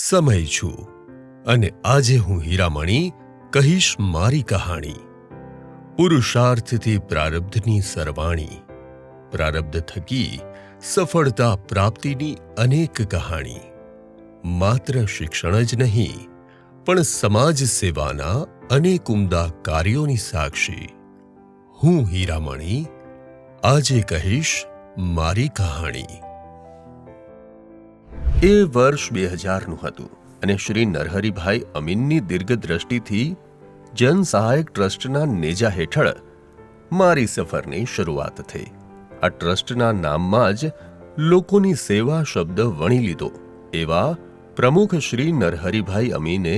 સમય છું અને આજે હું હીરામણી કહીશ મારી કહાણી. પુરુષાર્થથી પ્રારબ્ધની સરવાણી, પ્રારબ્ધ થકી સફળતા પ્રાપ્તિની અનેક કહાણી. માત્ર શિક્ષણ જ નહીં પણ સમાજ સેવાના અનેક ઉમદા કાર્યોની સાક્ષી હું હીરામણી આજે કહીશ મારી કહાણી. એ વર્ષ 2000નું હતું અને શ્રી નરહરિભાઈ અમીનની દીર્ઘદ્રષ્ટિથી જન સહાયક ટ્રસ્ટના નેજા હેઠળ મારી સફરની શરૂઆત થઈ. આ ટ્રસ્ટના નામમાં જ લોકોની સેવા શબ્દ વણી લીધો એવા પ્રમુખ શ્રી નરહરિભાઈ અમીને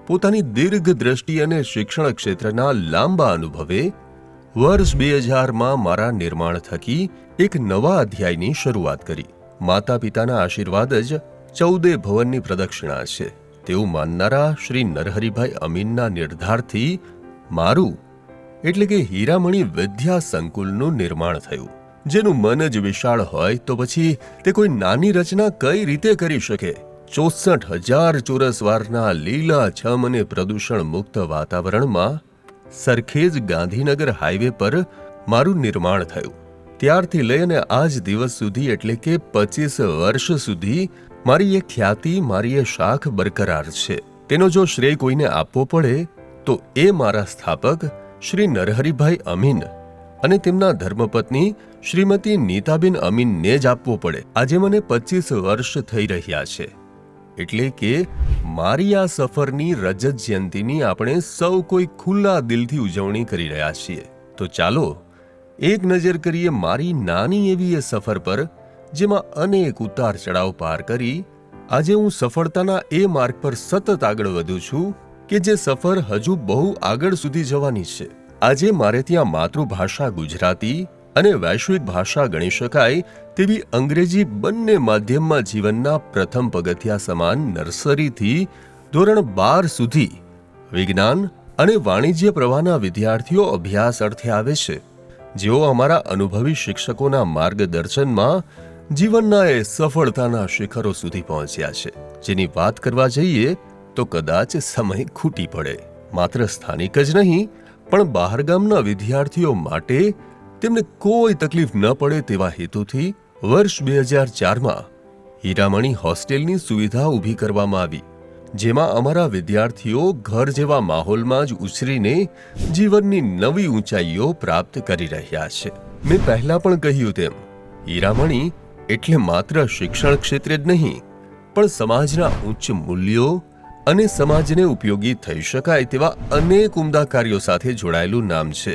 પોતાની દીર્ઘદ્રષ્ટિ અને શિક્ષણ ક્ષેત્રના લાંબા અનુભવે વર્ષ 2000માં મારા નિર્માણ થકી એક નવા અધ્યાયની શરૂઆત કરી. માતા પિતાના આશીર્વાદ જ 14 ભવનની પ્રદક્ષિણા છે તેવું માનનારા શ્રી નરહરિભાઈ અમીનના નિર્ધારથી મારું એટલે કે હીરામણી વિદ્યા સંકુલનું નિર્માણ થયું. જેનું મન જ વિશાળ હોય તો પછી તે કોઈ નાની રચના કઈ રીતે કરી શકે? 64,000 ચોરસ વારના લીલાછમ અને પ્રદૂષણ મુક્ત વાતાવરણમાં સરખેજ ગાંધીનગર હાઈવે પર મારું નિર્માણ થયું. ત્યારથી લઈ અને આજ દિવસ સુધી એટલે કે 25 વર્ષ સુધી મારી એ ખ્યાતિ, મારી એ શાખ બરકરાર છે. તેનો જો શ્રેય કોઈને આપવો પડે તો એ મારા સ્થાપક શ્રી નરહરિભાઈ અમીન અને તેમના ધર્મપત્ની શ્રીમતી નીતાબેન અમીનને જ આપવો પડે. આજે મને 25 વર્ષ થઈ રહ્યા છે એટલે કે મારી આ સફરની રજત જયંતીની આપણે સૌ કોઈ ખુલ્લા દિલથી ઉજવણી કરી રહ્યા છીએ. તો ચાલો એક નજર કરીએ મારી નાની એવી એ સફર પર જેમાં અનેક ઉતાર ચડાવ પાર કરી આજે હું સફળતાના એ માર્ગ પર સતત આગળ વધું છું કે જે સફર હજુ બહુ આગળ સુધી જવાની છે. આજે મારે ત્યાં માતૃભાષા ગુજરાતી અને વૈશ્વિક ભાષા ગણી શકાય તેવી અંગ્રેજી બંને માધ્યમમાં જીવનના પ્રથમ પગથિયા સમાન નર્સરીથી ધોરણ 12 સુધી વિજ્ઞાન અને વાણિજ્ય પ્રવાહના વિદ્યાર્થીઓ અભ્યાસ અર્થે આવે છે, જેઓ અમારા અનુભવી શિક્ષકોના માર્ગદર્શનમાં જીવનના એ સફળતાના શિખરો સુધી પહોંચ્યા છે. જેની વાત કરવા જઈએ તો કદાચ સમય ખૂટી પડે. માત્ર સ્થાનિક જ નહીં પણ બહારગામના વિદ્યાર્થીઓ માટે તેમને કોઈ તકલીફ ન પડે તેવા હેતુથી વર્ષ 2004માં હીરામણી હોસ્ટેલની સુવિધા ઊભી કરવામાં આવી, જેમાં અમારા વિદ્યાર્થીઓ ઘર જેવા માહોલમાં જ ઉછરીને જીવનની નવી ઊંચાઈઓ પ્રાપ્ત કરી રહ્યા છે. મેં પહેલા પણ કહ્યું તેમ હીરામણી એટલે માત્ર શિક્ષણ ક્ષેત્રે જ નહીં પણ સમાજના ઉચ્ચ મૂલ્યો અને સમાજને ઉપયોગી થઈ શકાય તેવા અનેક ઉમદા કાર્યો સાથે જોડાયેલું નામ છે.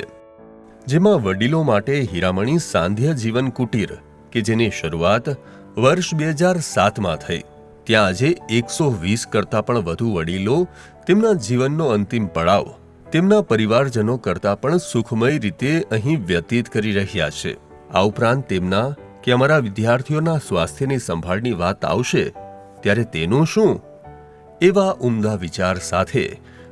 જેમાં વડીલો માટે હીરામણી સાંધ્ય જીવન કુટીર કે જેની શરૂઆત વર્ષ 2007માં થઈ. ત્યાં આજે 120 કરતાં પણ વધુ વડીલો તેમના જીવનનો અંતિમ પડાવ તેમના પરિવારજનો કરતાં પણ સુખમય રીતે અહીં વ્યતીત કરી રહ્યા છે. આ ઉપરાંત તેમના કે અમારા વિદ્યાર્થીઓના સ્વાસ્થ્યની સંભાળની વાત આવશે ત્યારે તેનું શું? એવા ઉમદા વિચાર સાથે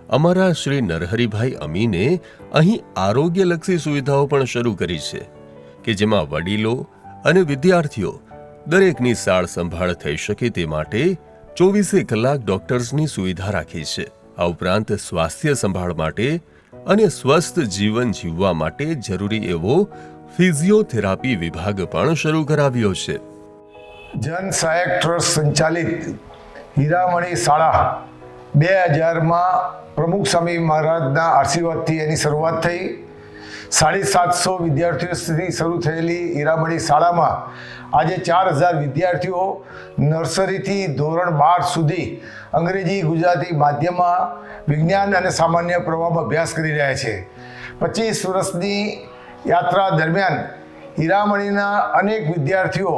અમારા શ્રી નરહરિભાઈ અમીને અહીં આરોગ્યલક્ષી સુવિધાઓ પણ શરૂ કરી છે કે જેમાં વડીલો અને વિદ્યાર્થીઓ દરેકની સાળ સંભાળ થઈ શકે તે માટે 24 કલાક ડોક્ટર્સની સુવિધા રાખી છે. આ ઉપરાંત સ્વાસ્થ્ય સંભાળ માટે અને સ્વસ્થ જીવન જીવવા માટે જરૂરી એવો ફિઝિયોથેરાપી વિભાગ પણ શરૂ કરાવ્યો છે. જન સહાયક ટ્રસ્ટ સંચાલિત હીરામણી શાળા 2000માં પ્રમુખ સ્વામી મહારાજના આશીર્વાદથી એની શરૂઆત થઈ. 750 વિદ્યાર્થીઓથી શરૂ થયેલી હીરામણી શાળામાં આજે 4000 વિદ્યાર્થીઓ નર્સરીથી ધોરણ 12 સુધી અંગ્રેજી ગુજરાતી માધ્યમમાં વિજ્ઞાન અને સામાન્ય પ્રવાહમાં અભ્યાસ કરી રહ્યા છે. 25 વર્ષની યાત્રા દરમિયાન હીરામણીના અનેક વિદ્યાર્થીઓ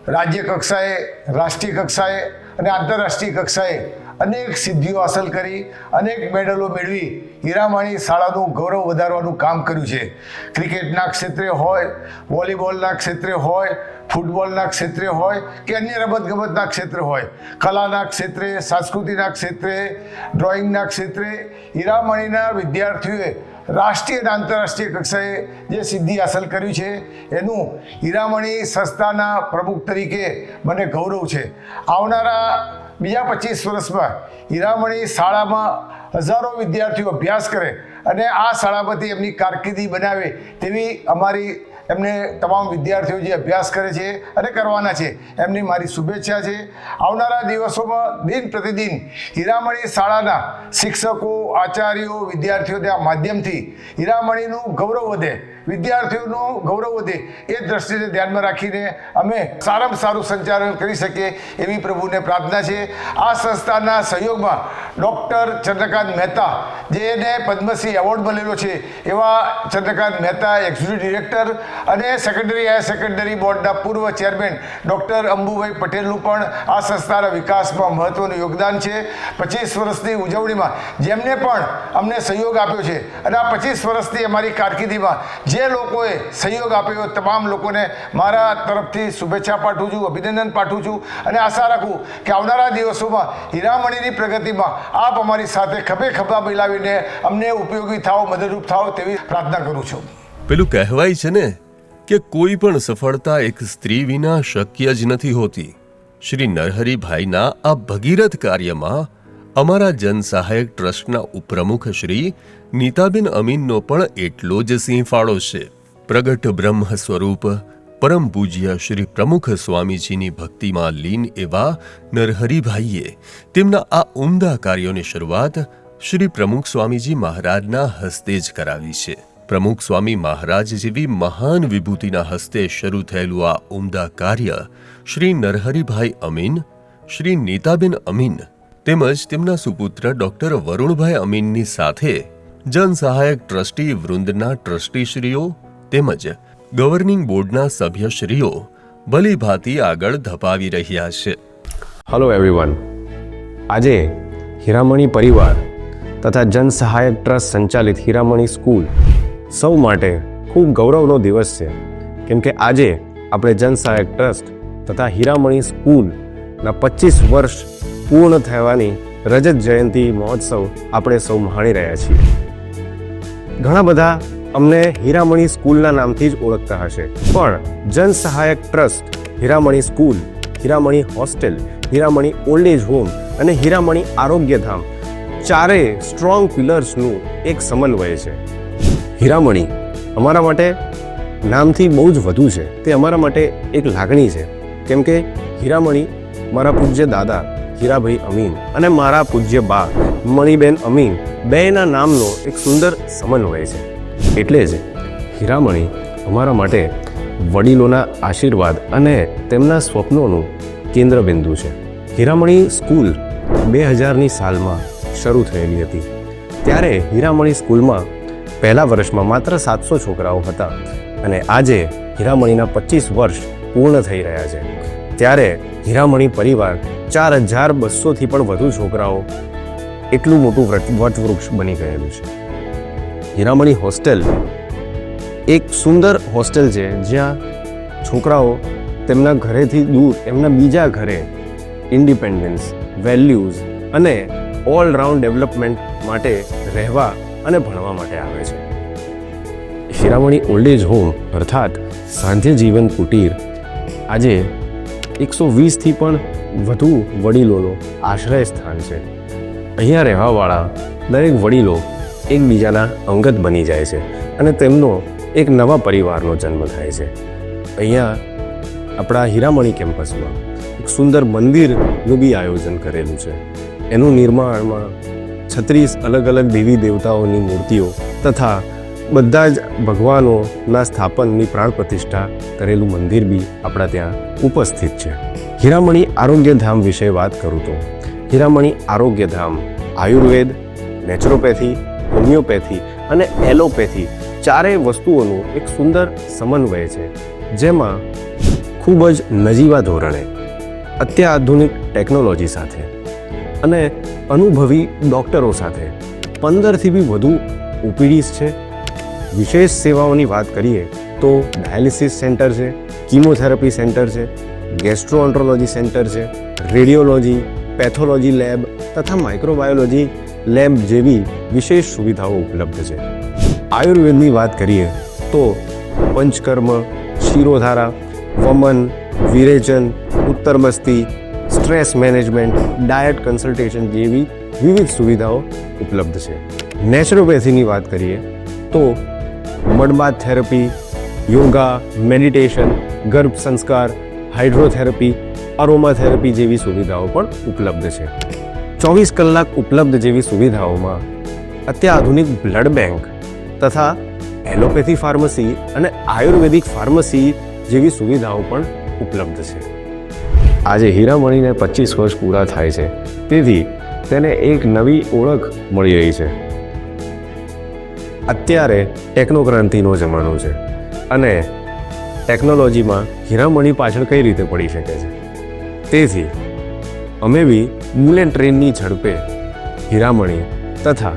રાજ્ય કક્ષાએ, રાષ્ટ્રીય કક્ષાએ અને આંતરરાષ્ટ્રીય કક્ષાએ અનેક સિદ્ધિઓ હાંસલ કરી અનેક મેડલો મેળવી હીરામણી શાળાનું ગૌરવ વધારવાનું કામ કર્યું છે. ક્રિકેટના ક્ષેત્રે હોય, વોલીબોલના ક્ષેત્રે હોય, ફૂટબોલના ક્ષેત્રે હોય કે અન્ય રમતગમતના ક્ષેત્રે હોય, કલાના ક્ષેત્રે, સંસ્કૃતિના ક્ષેત્રે, ડ્રોઈંગના ક્ષેત્રે હીરામણીના વિદ્યાર્થીઓએ રાષ્ટ્રીય અને આંતરરાષ્ટ્રીય કક્ષાએ જે સિદ્ધિ હાંસલ કર્યું છે એનું હીરામણી સંસ્થાના પ્રમુખ તરીકે મને ગૌરવ છે. આવનારા બીજા 25 વર્ષમાં હીરામણી શાળામાં હજારો વિદ્યાર્થીઓ અભ્યાસ કરે અને આ શાળામાંથી એમની કારકિર્દી બનાવે તેવી અમારી એમને તમામ વિદ્યાર્થીઓ જે અભ્યાસ કરે છે અને કરવાના છે એમની મારી શુભેચ્છા છે. આવનારા દિવસોમાં દિન પ્રતિદિન હીરામણી શાળાના શિક્ષકો, આચાર્યો, વિદ્યાર્થીઓના માધ્યમથી હીરામણીનું ગૌરવ વધે, વિદ્યાર્થીઓનું ગૌરવ વધે એ દ્રષ્ટિને ધ્યાનમાં રાખીને અમે સારામાં સારું સંચાલન કરી શકીએ એવી પ્રભુને પ્રાર્થના છે. આ સંસ્થાના સહયોગમાં ડૉક્ટર ચંદ્રકાંત મહેતા, જેને પદ્મશ્રી એવોર્ડ મળેલો છે એવા ચંદ્રકાંત મહેતા, એક્ઝિક્યુટિવ ડિરેક્ટર અને સેકન્ડરી હાયર સેકન્ડરી બોર્ડના પૂર્વ ચેરમેન ડૉક્ટર અંબુભાઈ પટેલનું પણ આ સંસ્થાના વિકાસમાં મહત્ત્વનું યોગદાન છે. 25 વર્ષની ઉજવણીમાં જેમને પણ અમને સહયોગ આપ્યો છે અને આ 25 વર્ષની અમારી કારકિર્દીમાં જે લોકોએ સહયોગ આપ્યો તમામ લોકોને મારા તરફથી શુભેચ્છા પાઠવું છું, અભિનંદન પાઠવું છું અને આશા રાખું કે આવનારા દિવસોમાં હીરામણીની પ્રગતિમાં આપ અમારી સાથે ખભે ખભા મિલાવીને અમને ઉપયોગી થાઓ, મદદરૂપ થાઓ તેવી પ્રાર્થના કરું છું. પેલું કહેવાય છે ને કે કોઈ પણ સફળતા એક સ્ત્રી વિના શક્ય જ નથી હોતી. શ્રી નરહરિભાઈના આ ભગીરથ કાર્યમાં અમારા જનસહાયક ટ્રસ્ટના ઉપપ્રમુખ શ્રી નીતાબેન અમીનનો પણ એટલો જ સિંહ ફાળો છે. પ્રગટ બ્રહ્મ સ્વરૂપ પરમ પૂજ્ય શ્રી પ્રમુખ સ્વામીજીની ભક્તિમાં લીન એવા નરહરિભાઈએ તેમના આ ઉમદા કાર્યોની શરૂઆત શ્રી પ્રમુખ સ્વામીજી મહારાજના હસ્તે જ કરાવી છે. પ્રમુખ સ્વામી મહારાજ જેવી મહાન વિભૂતિના હસ્તે શરૂ થયેલું આ ઉમદા કાર્ય શ્રી નરહરિભાઈ અમીન, શ્રી નીતાબેન અમીન તેમજ તેમના સુપુત્ર ડૉક્ટર વરુણભાઈ અમીનની સાથે જનસહાયક ટ્રસ્ટી વૃંદના ટ્રસ્ટીશ્રીઓ તેમજ ગવર્નિંગ બોર્ડના સભ્યશ્રીઓ ભલીભાંતિ આગળ ધપાવી રહ્યા છે. Hello everyone. આજે હીરામણી પરિવાર તથા જનસહાયક ટ્રસ્ટ સંચાલિત હીરામણી સ્કૂલ સૌ માટે ખૂબ ગૌરવનો દિવસ છે, કેમ કે આજે આપણે જનસહાયક ટ્રસ્ટ તથા હીરામણી સ્કૂલના 25 વર્ષ પૂર્ણ થવાની રજત જયંતિ મહોત્સવ આપણે સૌ માણી રહ્યા છીએ. ઘણા બધા અમને હીરામણી સ્કૂલના નામથી જ ઓળખતા હશે, પણ Jansahayak trust Hiramani school, Hiramani hostel, Hiramani old age home અને હીરામણી આરોગ્યધામ ચારેય સ્ટ્રોંગ પિલર્સનું એક સમન્વય છે. હીરામણી અમારા માટે નામથી બહુ જ વધુ છે. તે અમારા માટે એક લાગણી છે, કેમ કે હીરામણી મારા પૂજ્ય દાદા હીરાભાઈ અમીન અને મારા પૂજ્ય બા મણીબેન અમીન બેના નામનો એક સુંદર સમન્વય છે. એટલે જ હીરામણી અમારા માટે વડીલોના આશીર્વાદ અને તેમના સ્વપ્નોનું કેન્દ્રબિંદુ છે. હીરામણી સ્કૂલ 2000ની સાલમાં શરૂ થયેલી હતી. ત્યારે હીરામણી સ્કૂલમાં પહેલા વર્ષમાં માત્ર 700 છોકરાઓ હતા અને આજે હીરામણીના 25 વર્ષ પૂર્ણ થઈ રહ્યા છે. ત્યારે હીરામણી પરિવાર 4200થી પણ વધુ છોકરાઓ એટલું મોટું વટવૃક્ષ બની ગયેલું છે. હીરામણી હોસ્ટેલ એક સુંદર હોસ્ટેલ છે, જ્યાં છોકરાઓ તેમના ઘરેથી દૂર એમના બીજા ઘરે ઇન્ડિપેન્ડન્સ, વેલ્યુઝ અને ઓલરાઉન્ડ ડેવલપમેન્ટ માટે રહેવા અને ભણવા માટે આવે છે. હીરામણી ઓલ્ડ એજ હોમ અર્થાત સાંધ્ય જીવન કુટીર આજે 120થી પણ વધુ વડીલોનો આશ્રય સ્થાન છે. અહીંયા રહેવાવાળા દરેક વડીલો એકબીજાના અંગત બની જાય છે અને તેમનો એક નવા પરિવારનો જન્મ થાય છે. અહીંયા આપણા હીરામણી કેમ્પસમાં એક સુંદર મંદિરનું બી આયોજન કરેલું છે. એનું નિર્માણમાં 36 અલગ અલગ દેવી દેવતાઓની મૂર્તિઓ તથા બધા જ ભગવાનોના સ્થાપનની પ્રાણ પ્રતિષ્ઠા કરેલું મંદિર બી આપણા ત્યાં ઉપસ્થિત છે. હીરામણી આરોગ્યધામ વિશે વાત કરું તો હીરામણી આરોગ્યધામ આયુર્વેદ, નેચરોપેથી, હોમિયોપેથી અને એલોપેથી ચારેય વસ્તુઓનું એક સુંદર સમન્વય છે, જેમાં ખૂબ જ નજીવા ધોરણે અત્યાધુનિક ટેકનોલોજી સાથે અને અનુભવી ડૉક્ટરો સાથે 15થી બી વધુ ઓપીડીઝ છે. વિશેષ સેવાઓની વાત કરીએ તો ડાયાલિસિસ સેન્ટર છે, કીમોથેરાપી સેન્ટર છે, ગેસ્ટ્રોએન્ટ્રોલોજી સેન્ટર છે, રેડિયોલોજી, પેથોલોજી લેબ તથા માઇક્રોબાયોલોજી લેબ જેવી વિશેષ સુવિધાઓ ઉપલબ્ધ છે. આયુર્વેદની વાત કરીએ તો પંચકર્મ, શિરોધારા, વમન, વિરેચન, ઉત્તરમસ્તી, સ્ટ્રેસ મેનેજમેન્ટ, ડાયટ કન્સલ્ટેશન જેવી વિવિધ સુવિધાઓ ઉપલબ્ધ છે. નેચરોપેથીની વાત કરીએ તો મડબાથ થેરપી, યોગા, મેડિટેશન, ગર્ભ સંસ્કાર, હાઇડ્રોથેરપી, અરોમા થેરપી જેવી સુવિધાઓ પણ ઉપલબ્ધ છે. 24 કલાક ઉપલબ્ધ જેવી સુવિધાઓમાં અત્યાધુનિક બ્લડ બેંક તથા એલોપેથી ફાર્મસી અને આયુર્વેદિક ફાર્મસી જેવી સુવિધાઓ પણ ઉપલબ્ધ છે. આજે હીરામણીને 25 વર્ષ પૂરા થાય છે, તેથી તેને એક નવી ઓળખ મળી રહી છે. અત્યારે ટેકનોક્રાંતિનો જમાનો છે અને ટેકનોલોજીમાં હીરામણી પાછળ કઈ રીતે પડી શકે છે. તેથી અમે બી બુલેટ ટ્રેનની ઝડપે હીરામણી તથા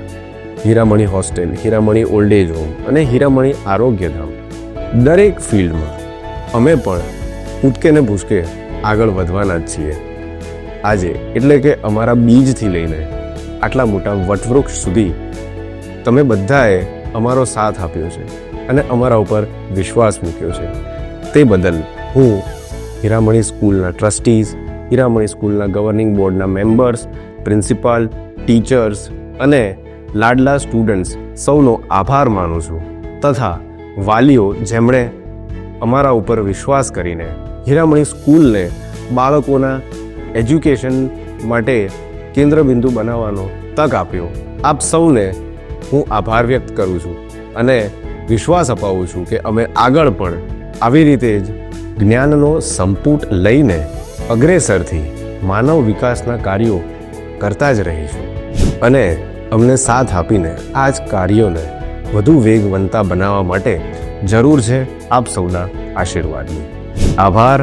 Hiramani hostel, Hiramani old age home અને હીરામણી આરોગ્યધામ દરેક ફિલ્ડમાં અમે પણ કૂદકે ને ભૂસકે આગળ વધવાના જ છીએ. આજે એટલે કે અમારા બીજથી લઈને આટલા મોટા વટવૃક્ષ સુધી તમે બધાએ અમારો સાથ આપ્યો છે અને અમારા ઉપર વિશ્વાસ મૂક્યો છે. તે બદલ હું હીરામણી સ્કૂલના ટ્રસ્ટીઝ, હીરામણી સ્કૂલના ગવર્નિંગ બોર્ડના મેમ્બર્સ, પ્રિન્સિપાલ, ટીચર્સ અને લાડલા સ્ટુડન્ટ્સ સૌનો આભાર માનું છું તથા વાલીઓ જેમણે અમારા ઉપર વિશ્વાસ કરીને હીરામણી સ્કૂલને બાળકોના એજ્યુકેશન માટે કેન્દ્રબિંદુ બનાવવાનો તક આપ્યો. આપ સૌને હું આભાર વ્યક્ત કરું છું અને વિશ્વાસ અપાવું છું કે અમે આગળ પણ આવી રીતે જ જ્ઞાનનો સંપુટ લઈને અગ્રેસરથી માનવ વિકાસના કાર્યો કરતા જ રહીશું અને અમને સાથ આપીને આ જ કાર્યોને વધુ વેગવંતા બનાવવા માટે જરૂર છે આપ સૌના આશીર્વાદની. આભાર,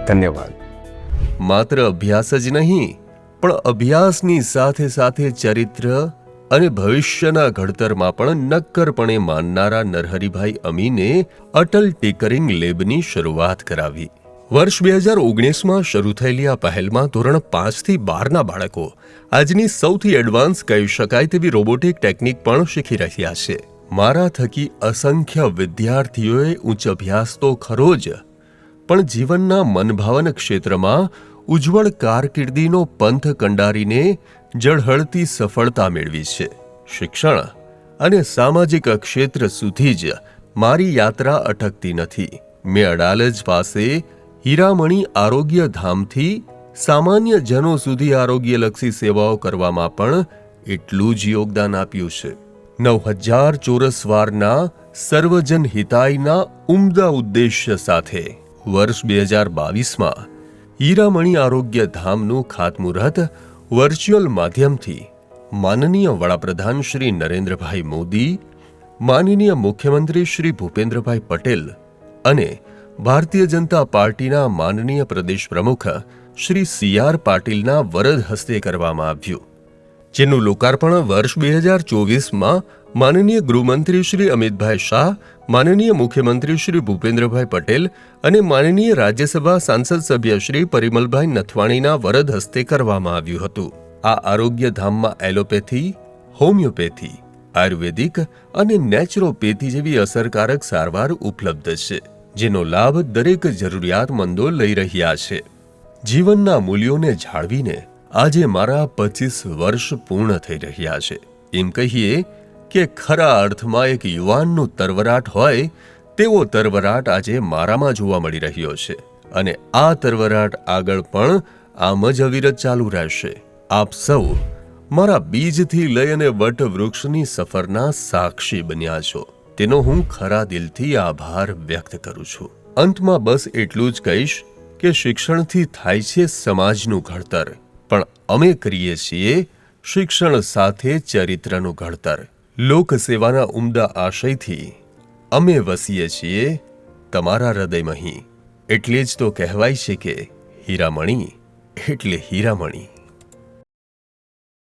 ધન્યવાદ. માત્ર અભ્યાસ જ નહીં, પણ અભ્યાસની સાથે સાથે ચરિત્ર અને ભવિષ્યના ઘડતરમાં પણ નક્કરપણે માનનારા નરહરિભાઈ અમીને અટલ ટિકરિંગ લેબની શરૂઆત કરાવી. વર્ષ 2019માં શરૂ થયેલી આ પહેલમાં ધોરણ 5 થી 12ના બાળકો આજની સૌથી એડવાન્સ કહી શકાય તેવી રોબોટિક ટેકનિક પણ શીખી રહ્યા છે. મારા થકી અસંખ્ય વિદ્યાર્થીઓએ ઉચ્ચ અભ્યાસ તો ખરો જ, પણ જીવનના મનભાવન ક્ષેત્રમાં ઉજ્જવળ કારકિર્દીનો પંથ કંડારીને ઝળહળતી સફળતા મેળવી છે. શિક્ષણ અને સામાજિક ક્ષેત્ર સુધી જ મારી યાત્રા અટકતી નથી. મેં અડાલજ પાસે હીરામણી આરોગ્ય ધામથી સામાન્ય જનો સુધી આરોગ્યલક્ષી સેવાઓ કરવામાં પણ એટલું જ યોગદાન આપ્યું છે. 9000 ચોરસ વારના સર્વજન હિતાયના ઉમદા ઉદ્દેશ્ય સાથે વર્ષ 2022માં હીરામણી આરોગ્ય ધામનું ખાતમુહૂર્ત વર્ચ્યુઅલ માધ્યમથી માનનીય વડાપ્રધાન શ્રી નરેન્દ્રભાઈ મોદી, માનનીય મુખ્યમંત્રી શ્રી ભૂપેન્દ્રભાઈ પટેલ અને ભારતીય જનતા પાર્ટીના માનનીય પ્રદેશ પ્રમુખ શ્રી CR પાટીલના વરદ હસ્તે કરવામાં આવ્યું, જેનું લોકાર્પણ વર્ષ 2024માં માનનીય ગૃહમંત્રી શ્રી અમિતભાઈ શાહ, માનનીય મુખ્યમંત્રી શ્રી ભૂપેન્દ્રભાઈ પટેલ અને માનનીય રાજ્યસભા સાંસદ સભ્ય શ્રી પરિમલભાઈ નથવાણીના વરદ હસ્તે કરવામાં આવ્યું હતું. આ આરોગ્ય ધામમાં એલોપેથી, હોમિયોપેથી, આયુર્વેદિક અને નેચરોપેથી જેવી અસરકારક સારવાર ઉપલબ્ધ છે, જેનો લાભ દરેક જરૂરિયાતમંદો લઈ રહ્યા છે. જીવનના મૂલ્યોને જાળવીને આજે મારા 25 વર્ષ પૂર્ણ થઈ રહ્યા છે. એમ કહીએ કે ખરા અર્થમાં એક યુવાનનું તરવરાટ હોય તેવો તરવરાટ આજે મારામાં જોવા મળી રહ્યો છે અને આ તરવરાટ આગળ પણ આમ જ અવિરત ચાલુ રહેશે. આપ સૌ મારા બીજથી લઈ અને વટવૃક્ષની સફરના સાક્ષી બન્યા છો, તેનો હું ખરા દિલથી આભાર વ્યક્ત કરું છું. અંતમાં બસ એટલું જ કહીશ કે શિક્ષણથી થાય છે સમાજનું ઘડતર, પણ અમે કરીએ છીએ શિક્ષણ સાથે ચરિત્રનું ઘડતર. લોકસેવાના ઉમદા આશયથી અમે વસીએ છીએ તમારા હૃદયમાં. એટલે જ તો કહેવાય છે કે હીરામણી એટલે હીરામણી.